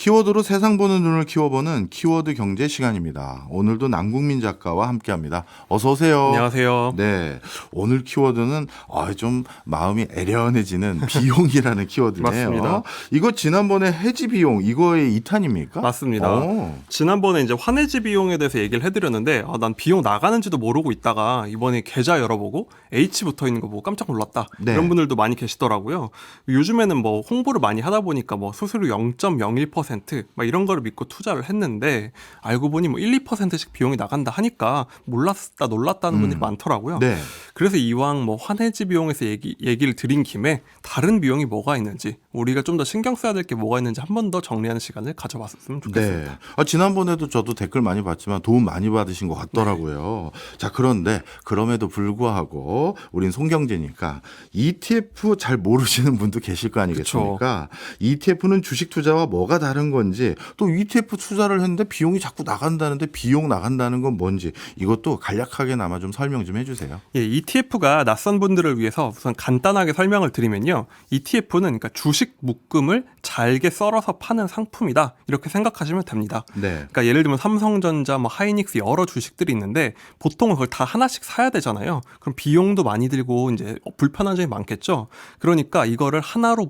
키워드로 세상 보는 눈을 키워보는 키워드 경제 시간입니다. 오늘도 남국민 작가와 함께합니다. 어서 오세요. 안녕하세요. 네, 오늘 키워드는 좀 마음이 애련해지는 비용이라는 키워드네요. 맞습니다. 이거 지난번에 해지 비용 이거의 2탄입니까? 맞습니다. 지난번에 이제 환해지 비용에 대해서 얘기를 해드렸는데 난 비용 나가는지도 모르고 있다가 이번에 계좌 열어보고 H 붙어 있는 거 보고 깜짝 놀랐다. 네. 이런 분들도 많이 계시더라고요. 요즘에는 뭐 홍보를 많이 하다 보니까 뭐 수수료 0.01% 막 이런 거를 믿고 투자를 했는데 알고 보니 뭐 1, 2%씩 비용이 나간다 하니까 몰랐다 놀랐다는 분들이 많더라고요. 네. 그래서 이왕 뭐 환해지 비용에서 얘기를 드린 김에 다른 비용이 뭐가 있는지 우리가 좀 더 신경 써야 될 게 뭐가 있는지 한 번 더 정리하는 시간을 가져봤으면 좋겠습니다. 네. 지난번에도 저도 댓글 많이 봤지만 도움 많이 받으신 것 같더라고요. 자, 그런데 그럼에도 불구하고 우린 송경제니까 ETF 잘 모르시는 분도 계실 거 아니겠습니까? ETF는 주식 투자와 뭐가 다른 건지 또 ETF 투자를 했는데 비용이 자꾸 나간다는데 비용 나간다는 건 뭔지 이것도 간략하게나마 좀 설명 좀 해주세요. 예, ETF가 낯선 분들을 위해서 우선 간단하게 설명을 드리면요. ETF는 그러니까 주식 묶음을 잘게 썰어서 파는 상품이다. 이렇게 생각하시면 됩니다. 네. 그러니까 예를 들면 삼성전자, 뭐 하이닉스 여러 주식들이 있는데 보통은 그걸 다 하나씩 사야 되잖아요. 그럼 비용도 많이 들고 이제 불편한 점이 많겠죠. 그러니까 이거를 하나로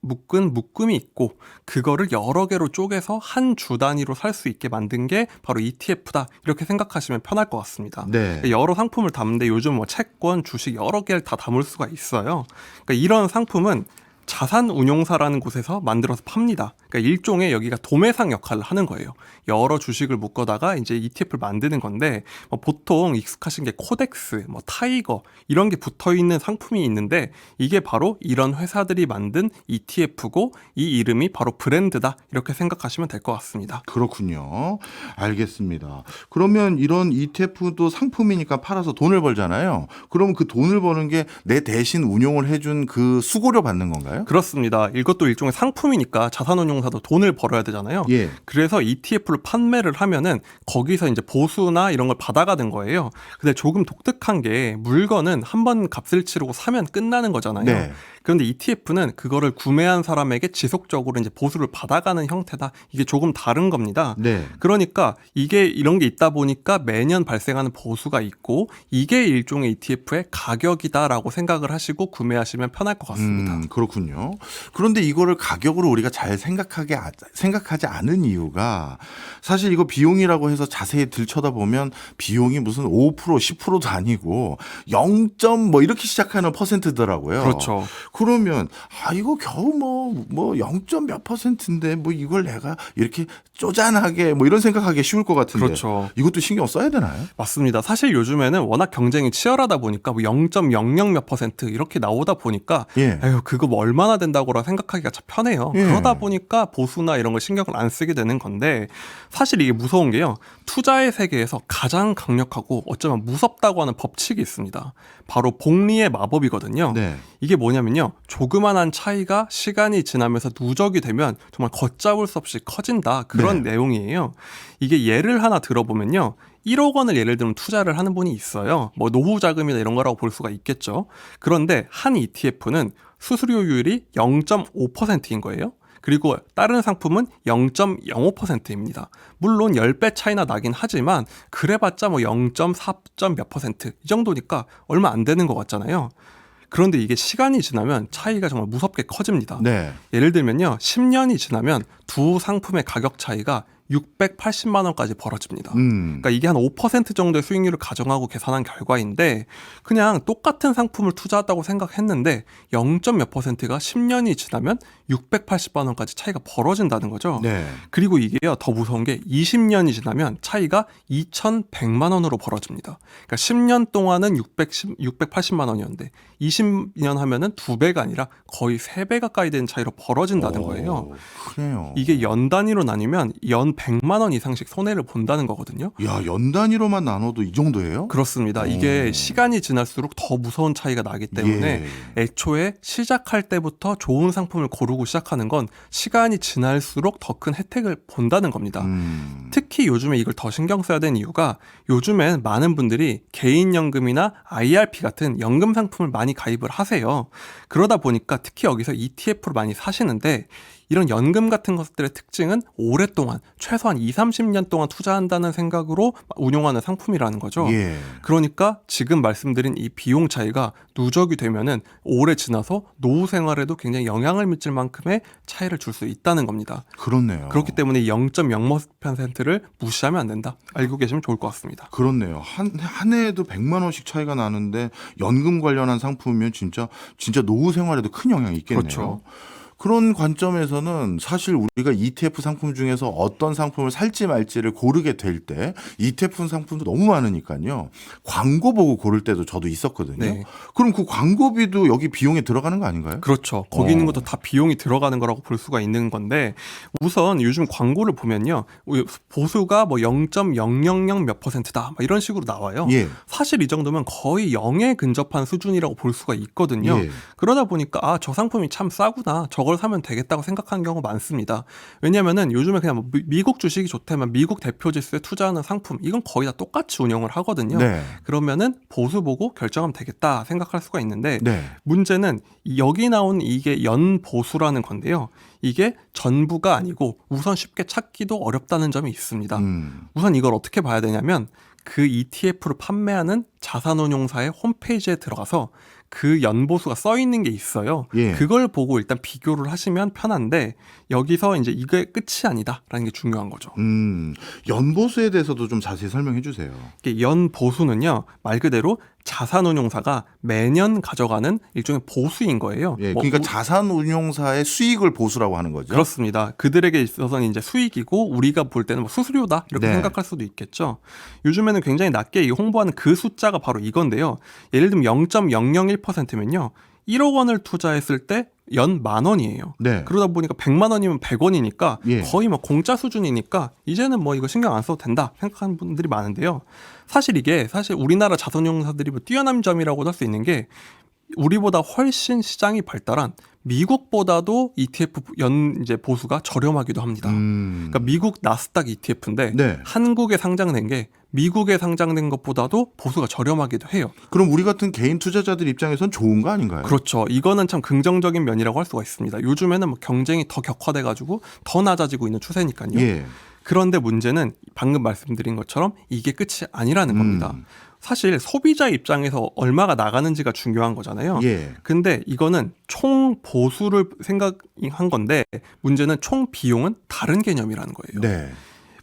묶은 묶음이 있고 그거를 여러 개로 쪼개서 한 주 단위로 살 수 있게 만든 게 바로 ETF다. 이렇게 생각하시면 편할 것 같습니다. 네. 여러 상품을 담는데 요즘 뭐 채권, 주식 여러 개를 다 담을 수가 있어요. 그러니까 이런 상품은 자산운용사라는 곳에서 만들어서 팝니다. 그러니까 일종의 여기가 도매상 역할을 하는 거예요. 여러 주식을 묶어다가 이제 ETF를 만드는 건데 보통 익숙하신 게 코덱스, 뭐 타이거 이런 게 붙어 있는 상품이 있는데 이게 바로 이런 회사들이 만든 ETF고 이 이름이 바로 브랜드다 이렇게 생각하시면 될 것 같습니다. 그렇군요. 알겠습니다. 그러면 이런 ETF도 상품이니까 팔아서 돈을 벌잖아요. 그럼 그 돈을 버는 게 내 대신 운용을 해준 그 수고료 받는 건가요? 그렇습니다. 이것도 일종의 상품이니까 자산운용사도 돈을 벌어야 되잖아요. 예. 그래서 ETF를 판매를 하면은 거기서 이제 보수나 이런 걸 받아가는 거예요. 근데 조금 독특한 게 물건은 한 번 값을 치르고 사면 끝나는 거잖아요. 네. 그런데 ETF는 그거를 구매한 사람에게 지속적으로 이제 보수를 받아가는 형태다. 이게 조금 다른 겁니다. 네. 그러니까 이게 이런 게 있다 보니까 매년 발생하는 보수가 있고 이게 일종의 ETF의 가격이다라고 생각을 하시고 구매하시면 편할 것 같습니다. 그렇군요. 그런데 이거를 가격으로 우리가 잘 생각하지 않은 이유가 사실 이거 비용이라고 해서 자세히 들여다보면 비용이 무슨 5% 10%도 아니고 0. 뭐 이렇게 시작하는 퍼센트더라고요. 그렇죠. 그러면 이거 겨우 뭐 0. 몇 퍼센트인데 뭐 이걸 내가 이렇게 쪼잔하게 뭐 이런 생각하기 쉬울 것 같은데 그렇죠. 이것도 신경 써야 되나요? 맞습니다. 사실 요즘에는 워낙 경쟁이 치열하다 보니까 뭐 0.00 몇 퍼센트 이렇게 나오다 보니까 예. 에휴 그거 뭐 얼마나 된다고라 생각하기가 참 편해요. 예. 그러다 보니까 보수나 이런 걸 신경을 안 쓰게 되는 건데 사실 이게 무서운 게요. 투자의 세계에서 가장 강력하고 어쩌면 무섭다고 하는 법칙이 있습니다. 바로 복리의 마법이거든요. 네. 이게 뭐냐면요. 조그만한 차이가 시간이 지나면서 누적이 되면 정말 걷잡을 수 없이 커진다. 그런 내용이에요. 이게 예를 하나 들어보면요. 1억 원을 예를 들면 투자를 하는 분이 있어요. 뭐 노후 자금이나 이런 거라고 볼 수가 있겠죠. 그런데 한 ETF는 수수료율이 0.5%인 거예요. 그리고 다른 상품은 0.05%입니다. 물론 10배 차이나 나긴 하지만 그래봤자 뭐 0.4. 몇 퍼센트 이 정도니까 얼마 안 되는 것 같잖아요. 그런데 이게 시간이 지나면 차이가 정말 무섭게 커집니다. 네. 예를 들면요. 10년이 지나면 두 상품의 가격 차이가 680만 원까지 벌어집니다. 그러니까 이게 한 5% 정도의 수익률을 가정하고 계산한 결과인데 그냥 똑같은 상품을 투자했다고 생각했는데 0. 몇 퍼센트가 10년이 지나면 680만 원까지 차이가 벌어진다는 거죠. 네. 그리고 이게요. 더 무서운 게 20년이 지나면 차이가 2,100만 원으로 벌어집니다. 그러니까 10년 동안은 680만 원이었는데 20년 하면은 2배가 아니라 거의 3배 가까이 되는 차이로 벌어진다는 거예요. 그래요. 이게 연 단위로 나뉘면 연 100만 원 이상씩 손해를 본다는 거거든요. 야, 연 단위로만 나눠도 이 정도예요? 그렇습니다. 이게 시간이 지날수록 더 무서운 차이가 나기 때문에 애초에 시작할 때부터 좋은 상품을 고르고 시작하는 건 시간이 지날수록 더 큰 혜택을 본다는 겁니다. 특히 요즘에 이걸 더 신경 써야 되는 이유가 요즘엔 많은 분들이 개인연금이나 IRP 같은 연금 상품을 많이 가입을 하세요. 그러다 보니까 특히 여기서 ETF를 많이 사시는데 이런 연금 같은 것들의 특징은 오랫동안 최소한 20-30년 동안 투자한다는 생각으로 운용하는 상품이라는 거죠. 예. 그러니까 지금 말씀드린 이 비용 차이가 누적이 되면은 오래 지나서 노후 생활에도 굉장히 영향을 미칠 만큼의 차이를 줄 수 있다는 겁니다. 그렇네요. 그렇기 때문에 0.0%를 무시하면 안 된다. 알고 계시면 좋을 것 같습니다. 그렇네요. 한 해에도 100만 원씩 차이가 나는데 연금 관련한 상품이면 진짜 노후 생활에도 큰 영향이 있겠네요. 그렇죠. 그런 관점에서는 사실 우리가 ETF 상품 중에서 어떤 상품을 살지 말지를 고르게 될 때 ETF 상품도 너무 많으니까요. 광고 보고 고를 때도 저도 있었거든요. 네. 그럼 그 광고비도 여기 비용에 들어가는 거 아닌가요? 그렇죠. 거기 있는 것도 다 비용이 들어가는 거라고 볼 수가 있는 건데 우선 요즘 광고를 보면요. 보수가 뭐 0.000 몇 %다. 막 이런 식으로 나와요. 예. 사실 이 정도면 거의 0에 근접한 수준이라고 볼 수가 있거든요. 예. 그러다 보니까 아, 저 상품이 참 싸구나. 저걸 사면 되겠다고 생각하는 경우가 많습니다. 왜냐면은 요즘에 그냥 뭐 미국 주식이 좋다면 미국 대표 지수에 투자하는 상품 이건 거의 다 똑같이 운영을 하거든요. 네. 그러면은 보수 보고 결정하면 되겠다 생각할 수가 있는데 네. 문제는 여기 나온 이게 연보수라는 건데요. 이게 전부가 아니고 우선 쉽게 찾기도 어렵다는 점이 있습니다. 우선 이걸 어떻게 봐야 되냐면 그 ETF를 판매하는 자산운용사의 홈페이지에 들어가서 그 연보수가 써 있는 게 있어요. 예. 그걸 보고 일단 비교를 하시면 편한데 여기서 이제 이게 끝이 아니다라는 게 중요한 거죠. 연보수에 대해서도 좀 자세히 설명해 주세요. 이게 연보수는요 말 그대로 자산운용사가 매년 가져가는 일종의 보수인 거예요. 예, 뭐 그러니까 자산운용사의 수익을 보수라고 하는 거죠. 그렇습니다. 그들에게 있어서는 이제 수익이고 우리가 볼 때는 뭐 수수료다 이렇게 네. 생각할 수도 있겠죠. 요즘에는 굉장히 낮게 홍보하는 그 숫자가 바로 이건데요. 예를 들면 0.001%면요. 1억 원을 투자했을 때 연 10,000원이에요. 네. 그러다 보니까 100만 원이면 100원이니까 예. 거의 뭐 공짜 수준이니까 이제는 뭐 이거 신경 안 써도 된다 생각하는 분들이 많은데요. 사실 우리나라 자산운용사들이 뭐 뛰어난 점이라고 할 수 있는 게 우리보다 훨씬 시장이 발달한 미국보다도 ETF 이제 보수가 저렴하기도 합니다. 그러니까 미국 나스닥 ETF인데 네. 한국에 상장된 게 미국에 상장된 것보다도 보수가 저렴하기도 해요. 그럼 우리 같은 개인 투자자들 입장에선 좋은 거 아닌가요? 그렇죠. 이거는 참 긍정적인 면이라고 할 수가 있습니다. 요즘에는 뭐 경쟁이 더 격화돼가지고 더 낮아지고 있는 추세니까요. 예. 그런데 문제는 방금 말씀드린 것처럼 이게 끝이 아니라는 겁니다. 사실 소비자 입장에서 얼마가 나가는지가 중요한 거잖아요. 예. 근데 이거는 총 보수를 생각한 건데 문제는 총 비용은 다른 개념이라는 거예요. 네.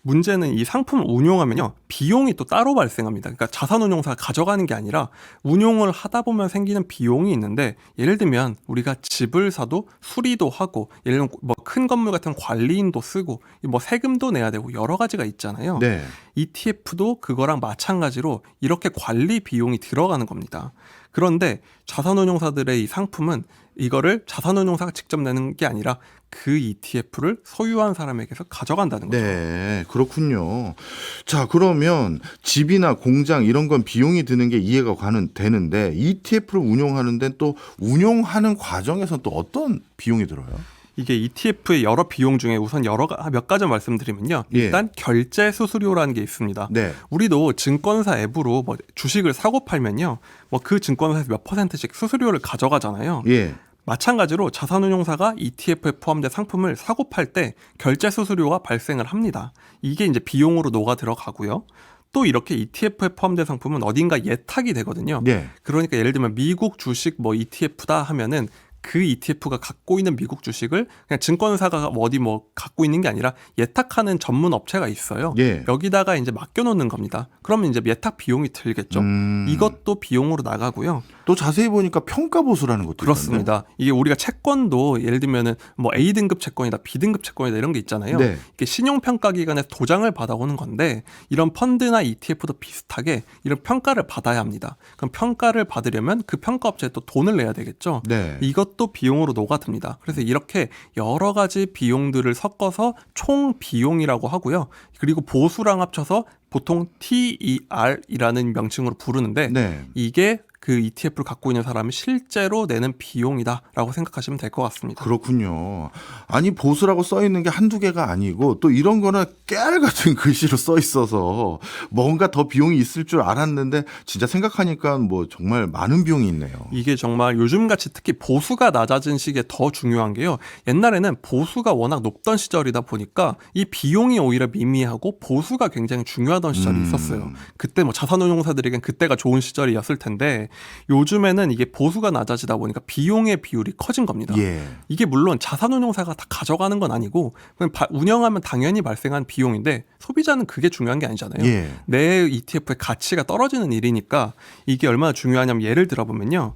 문제는 이 상품을 운용하면요 비용이 또 따로 발생합니다. 그러니까 자산운용사가 가져가는 게 아니라 운용을 하다 보면 생기는 비용이 있는데 예를 들면 우리가 집을 사도 수리도 하고 예를 들면 뭐 큰 건물 같은 관리인도 쓰고 뭐 세금도 내야 되고 여러 가지가 있잖아요. 네. ETF도 그거랑 마찬가지로 이렇게 관리 비용이 들어가는 겁니다. 그런데 자산운용사들의 이 상품은 이거를 자산운용사가 직접 내는 게 아니라 그 ETF를 소유한 사람에게서 가져간다는 거죠. 네, 그렇군요. 자, 그러면 집이나 공장 이런 건 비용이 드는 게 이해가 되는데 ETF를 운용하는 데는 또 운용하는 과정에서는 또 어떤 비용이 들어요? 이게 ETF의 여러 비용 중에 우선 몇 가지 말씀드리면요. 일단 결제 수수료라는 게 있습니다. 네. 우리도 증권사 앱으로 뭐 주식을 사고 팔면요. 뭐 그 증권사에서 몇 %씩 수수료를 가져가잖아요. 예. 마찬가지로 자산운용사가 ETF에 포함된 상품을 사고 팔 때 결제 수수료가 발생을 합니다. 이게 이제 비용으로 녹아 들어가고요. 또 이렇게 ETF에 포함된 상품은 어딘가 예탁이 되거든요. 네. 그러니까 예를 들면 미국 주식 뭐 ETF다 하면은 그 ETF가 갖고 있는 미국 주식을 그냥 증권사가 어디 뭐 갖고 있는 게 아니라 예탁하는 전문 업체가 있어요. 예. 여기다가 이제 맡겨놓는 겁니다. 그러면 이제 예탁 비용이 들겠죠. 이것도 비용으로 나가고요. 또 자세히 보니까 평가 보수라는 것도 그렇습니다. 이게 우리가 채권도 예를 들면은 뭐 A등급 채권이다, B등급 채권이다 이런 게 있잖아요. 네. 이게 신용평가기관에서 도장을 받아오는 건데 이런 펀드나 ETF도 비슷하게 이런 평가를 받아야 합니다. 그럼 평가를 받으려면 그 평가업체에 또 돈을 내야 되겠죠. 네. 이것도 비용으로 녹아듭니다. 그래서 이렇게 여러 가지 비용들을 섞어서 총 비용이라고 하고요. 그리고 보수랑 합쳐서 보통 TER이라는 명칭으로 부르는데 네. 이게 그 ETF를 갖고 있는 사람이 실제로 내는 비용이다라고 생각하시면 될 것 같습니다. 그렇군요. 아니 보수라고 써 있는 게 한두 개가 아니고 또 이런 거는 깨알 같은 글씨로 써 있어서 뭔가 더 비용이 있을 줄 알았는데 진짜 생각하니까 뭐 정말 많은 비용이 있네요. 이게 정말 요즘같이 특히 보수가 낮아진 시기에 더 중요한 게요. 옛날에는 보수가 워낙 높던 시절이다 보니까 이 비용이 오히려 미미하고 보수가 굉장히 중요하던 시절이 있었어요. 그때 뭐 자산운용사들에겐 그때가 좋은 시절이었을 텐데 요즘에는 이게 보수가 낮아지다 보니까 비용의 비율이 커진 겁니다. 예. 이게 물론 자산운용사가 다 가져가는 건 아니고 그냥 운영하면 당연히 발생한 비용인데 소비자는 그게 중요한 게 아니잖아요. 예. 내 ETF의 가치가 떨어지는 일이니까 이게 얼마나 중요하냐면 예를 들어보면요.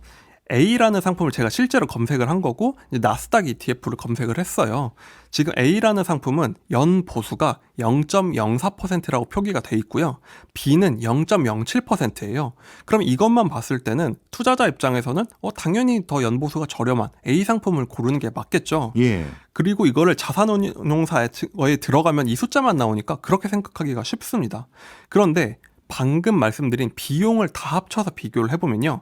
A라는 상품을 제가 실제로 검색을 한 거고 이제 나스닥 ETF를 검색을 했어요. 지금 A라는 상품은 연 보수가 0.04%라고 표기가 돼 있고요. B는 0.07%예요. 그럼 이것만 봤을 때는 투자자 입장에서는 당연히 더 연보수가 저렴한 A 상품을 고르는 게 맞겠죠. 예. 그리고 이거를 자산운용사에 들어가면 이 숫자만 나오니까 그렇게 생각하기가 쉽습니다. 그런데 방금 말씀드린 비용을 다 합쳐서 비교를 해보면요.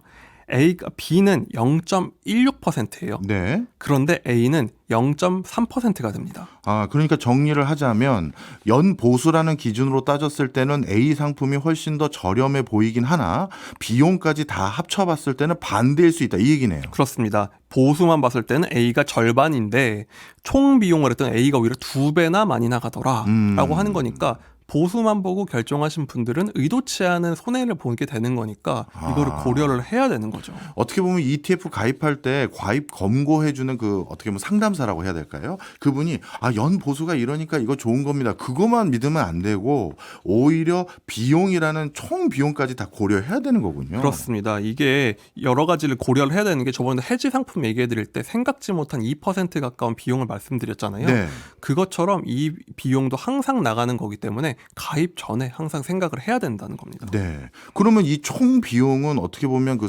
B는 0.16%예요. 네. 그런데 A는 0.3%가 됩니다. 아, 그러니까 정리를 하자면 연 보수라는 기준으로 따졌을 때는 A 상품이 훨씬 더 저렴해 보이긴 하나 비용까지 다 합쳐봤을 때는 반대일 수 있다 이 얘기네요. 그렇습니다. 보수만 봤을 때는 A가 절반인데 총 비용을 했던 A가 오히려 2배나 많이 나가더라라고 하는 거니까 보수만 보고 결정하신 분들은 의도치 않은 손해를 보게 되는 거니까 이거를 고려를 해야 되는 거죠. 어떻게 보면 ETF 가입할 때 가입 검고해주는 그 어떻게 보면 상담사라고 해야 될까요? 그분이 연 보수가 이러니까 이거 좋은 겁니다. 그것만 믿으면 안 되고 오히려 비용이라는 총 비용까지 다 고려해야 되는 거군요. 그렇습니다. 이게 여러 가지를 고려를 해야 되는 게 저번에 해지 상품 얘기해 드릴 때 생각지 못한 2% 가까운 비용을 말씀드렸잖아요. 네. 그것처럼 이 비용도 항상 나가는 거기 때문에 가입 전에 항상 생각을 해야 된다는 겁니다. 네. 그러면 이 총 비용은 어떻게 보면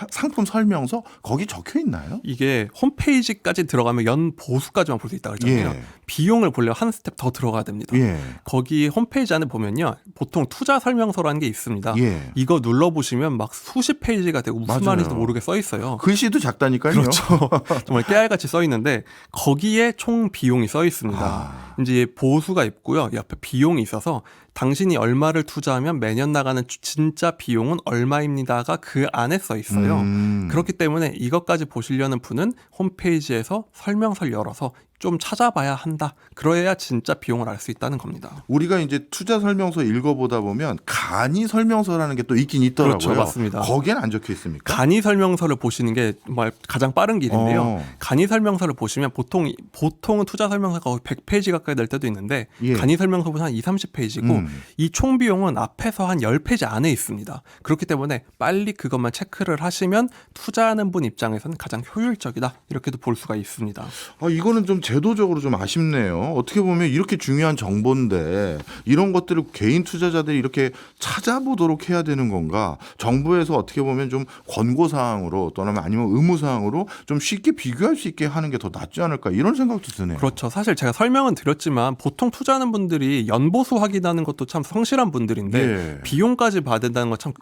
상품 설명서 거기 적혀 있나요? 이게 홈페이지까지 들어가면 연 보수까지만 볼 수 있다고 했잖아요. 예. 비용을 보려면 한 스텝 더 들어가야 됩니다. 예. 거기 홈페이지 안에 보면요. 보통 투자 설명서라는 게 있습니다. 예. 이거 눌러보시면 막 수십 페이지가 되고 무슨 맞아요. 말인지도 모르게 써 있어요. 글씨도 작다니까요. 그렇죠. 정말 깨알같이 써 있는데 거기에 총 비용이 써 있습니다. 이제 보수가 있고요. 옆에 비용이 있어서 당신이 얼마를 투자하면 매년 나가는 진짜 비용은 얼마입니다가 그 안에 써 있어요. 그렇기 때문에 이것까지 보시려는 분은 홈페이지에서 설명서를 열어서 좀 찾아봐야 한다. 그래야 진짜 비용을 알 수 있다는 겁니다. 우리가 이제 투자 설명서 읽어보다 보면 간이 설명서라는 게 또 있긴 있더라고요. 그렇죠, 맞습니다. 거기엔 안 적혀 있습니까? 간이 설명서를 보시는 게 정말 가장 빠른 길인데요. 어. 간이 설명서를 보시면 보통은 투자 설명서가 거의 100페이지 가까이 될 때도 있는데 예. 간이 설명서보다 한 30페이지고 이 총 비용은 앞에서 한 10페이지 안에 있습니다. 그렇기 때문에 빨리 그것만 체크를 하시면 투자하는 분 입장에서는 가장 효율적이다. 이렇게도 볼 수가 있습니다. 이거는 좀 제도적으로 좀 아쉽네요. 어떻게 보면 이렇게 중요한 정보인데 이런 것들을 개인 투자자들이 이렇게 찾아보도록 해야 되는 건가? 정부에서 어떻게 보면 좀 권고사항으로 또는 아니면 의무사항으로 좀 쉽게 비교할 수 있게 하는 게 더 낫지 않을까 이런 생각도 드네요. 그렇죠. 사실 제가 설명은 드렸지만 보통 투자하는 분들이 연보수 확인하는 것도 참 성실한 분들인데 예. 비용까지 봐야 된다는 건 참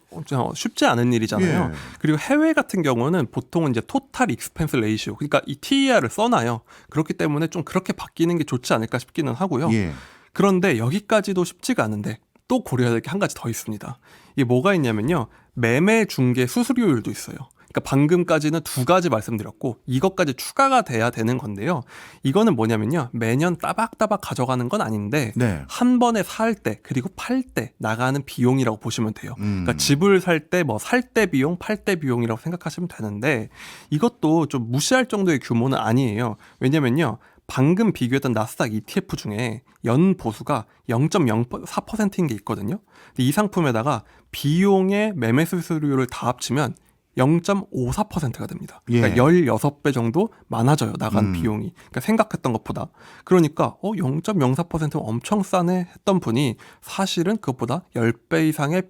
쉽지 않은 일이잖아요. 예. 그리고 해외 같은 경우는 보통은 이제 토탈 익스펜스 레이시오, 그러니까 이 TER을 써놔요. 그렇기 때문에 좀 그렇게 바뀌는 게 좋지 않을까 싶기는 하고요. 예. 그런데 여기까지도 쉽지가 않은데 또 고려해야 될 게 한 가지 더 있습니다. 이게 뭐가 있냐면요. 매매 중개 수수료율도 있어요. 그러니까 방금까지는 두 가지 말씀드렸고 이것까지 추가가 돼야 되는 건데요. 이거는 뭐냐면요. 매년 따박따박 가져가는 건 아닌데 네. 한 번에 살 때 그리고 팔 때 나가는 비용이라고 보시면 돼요. 그러니까 집을 살 때 뭐 살 때 비용, 팔 때 비용이라고 생각하시면 되는데 이것도 좀 무시할 정도의 규모는 아니에요. 왜냐면요. 방금 비교했던 나스닥 ETF 중에 연 보수가 0.04%인 게 있거든요. 근데 이 상품에다가 비용의 매매 수수료를 다 합치면 0.54%가 됩니다. 그러니까 예. 16배 정도 많아져요. 나간 비용이. 그러니까 생각했던 것보다. 그러니까 0.04%면 엄청 싸네 했던 분이 사실은 그것보다 10배 이상의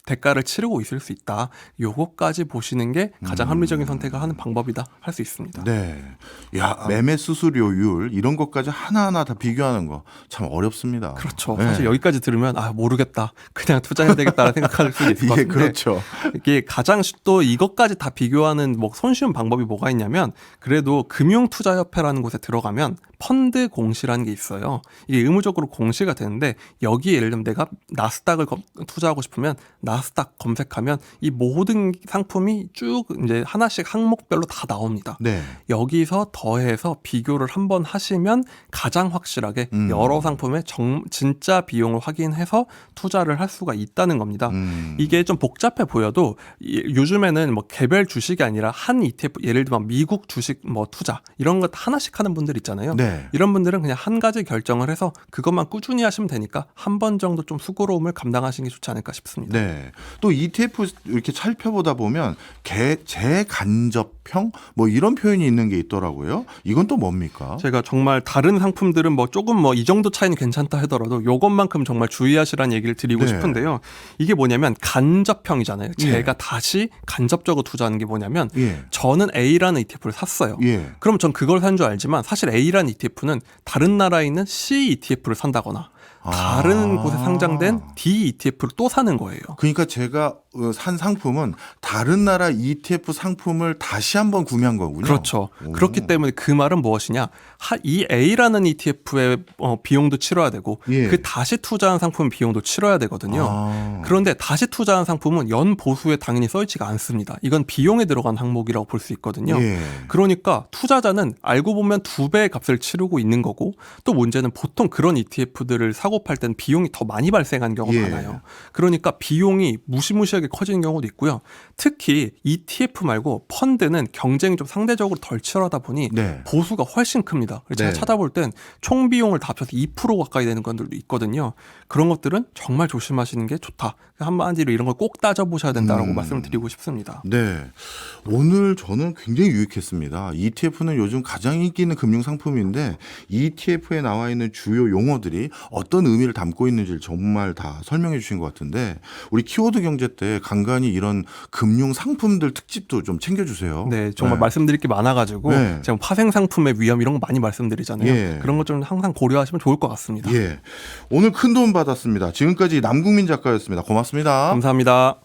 대가를 치르고 있을 수 있다. 요거까지 보시는 게 가장 합리적인 선택을 하는 방법이다 할 수 있습니다. 네. 야, 매매 수수료율 이런 것까지 하나하나 다 비교하는 거 참 어렵습니다. 그렇죠. 네. 사실 여기까지 들으면 모르겠다. 그냥 투자해야 되겠다라는 생각할 수 있을 것 예, 같은데 그렇죠. 이게 가장 또 이것까지 다 비교하는 뭐 손쉬운 방법이 뭐가 있냐면 그래도 금융투자협회라는 곳에 들어가면 펀드 공시라는 게 있어요. 이게 의무적으로 공시가 되는데 여기에 예를 들면 내가 나스닥을 투자하고 싶으면 나스닥 검색하면 이 모든 상품이 쭉 이제 하나씩 항목별로 다 나옵니다. 네. 여기서 더해서 비교를 한번 하시면 가장 확실하게 여러 상품의 진짜 비용을 확인해서 투자를 할 수가 있다는 겁니다. 이게 좀 복잡해 보여도 요즘에는 뭐 개별 주식이 아니라 한 ETF 예를 들면 미국 주식 뭐 투자 이런 것 하나씩 하는 분들 있잖아요. 네. 이런 분들은 그냥 한 가지 결정을 해서 그것만 꾸준히 하시면 되니까 한 번 정도 좀 수고로움을 감당하시는 게 좋지 않을까 싶습니다. 네. 또 ETF 이렇게 살펴보다 보면 재간접형 뭐 이런 표현이 있는 게 있더라고요. 이건 또 뭡니까? 제가 정말 다른 상품들은 뭐 조금 뭐 이 정도 차이는 괜찮다 하더라도 이것만큼 정말 주의하시라는 얘기를 드리고 네. 싶은데요. 이게 뭐냐면 간접형이잖아요. 예. 제가 다시 간접적으로 투자하는 게 뭐냐면 예. 저는 A라는 ETF를 샀어요. 예. 그럼 전 그걸 산 줄 알지만 사실 A라는 ETF는 다른 나라에 있는 C ETF를 산다거나 다른 곳에 상장된 D ETF를 또 사는 거예요. 그러니까 제가 산 상품은 다른 나라 ETF 상품을 다시 한번 구매한 거군요. 그렇죠. 오. 그렇기 때문에 그 말은 무엇이냐? 이 A라는 ETF의 비용도 치러야 되고 예. 그 다시 투자한 상품 비용도 치러야 되거든요. 아. 그런데 다시 투자한 상품은 연 보수에 당연히 써있지가 않습니다. 이건 비용에 들어간 항목이라고 볼 수 있거든요. 예. 그러니까 투자자는 알고 보면 2배의 값을 치르고 있는 거고 또 문제는 보통 그런 ETF들을 사고 팔 때는 비용이 더 많이 발생하는 경우가 예. 많아요. 그러니까 비용이 무시무시하게 커지는 경우도 있고요. 특히 ETF 말고 펀드는 경쟁이 좀 상대적으로 덜 치열하다 보니 네. 보수가 훨씬 큽니다. 그래서 제가 네. 찾아볼 땐 총 비용을 다 합쳐서 2% 가까이 되는 것들도 있거든요. 그런 것들은 정말 조심하시는 게 좋다. 한마디로 이런 걸 꼭 따져보셔야 된다라고 말씀을 드리고 싶습니다. 네. 오늘 저는 굉장히 유익했습니다. ETF는 요즘 가장 인기 있는 금융 상품인데 ETF에 나와 있는 주요 용어들이 어떤 의미를 담고 있는지를 정말 다 설명해 주신 것 같은데 우리 키워드 경제 때 간간히 이런 금융 상품들 특집도 좀 챙겨주세요. 네, 정말 말씀드릴 게 많아가지고 네. 제가 파생 상품의 위험 이런 거 많이 말씀드리잖아요. 예. 그런 것 좀 항상 고려하시면 좋을 것 같습니다. 예. 오늘 큰 도움 받았습니다. 지금까지 남국민 작가였습니다. 고맙습니다. 감사합니다.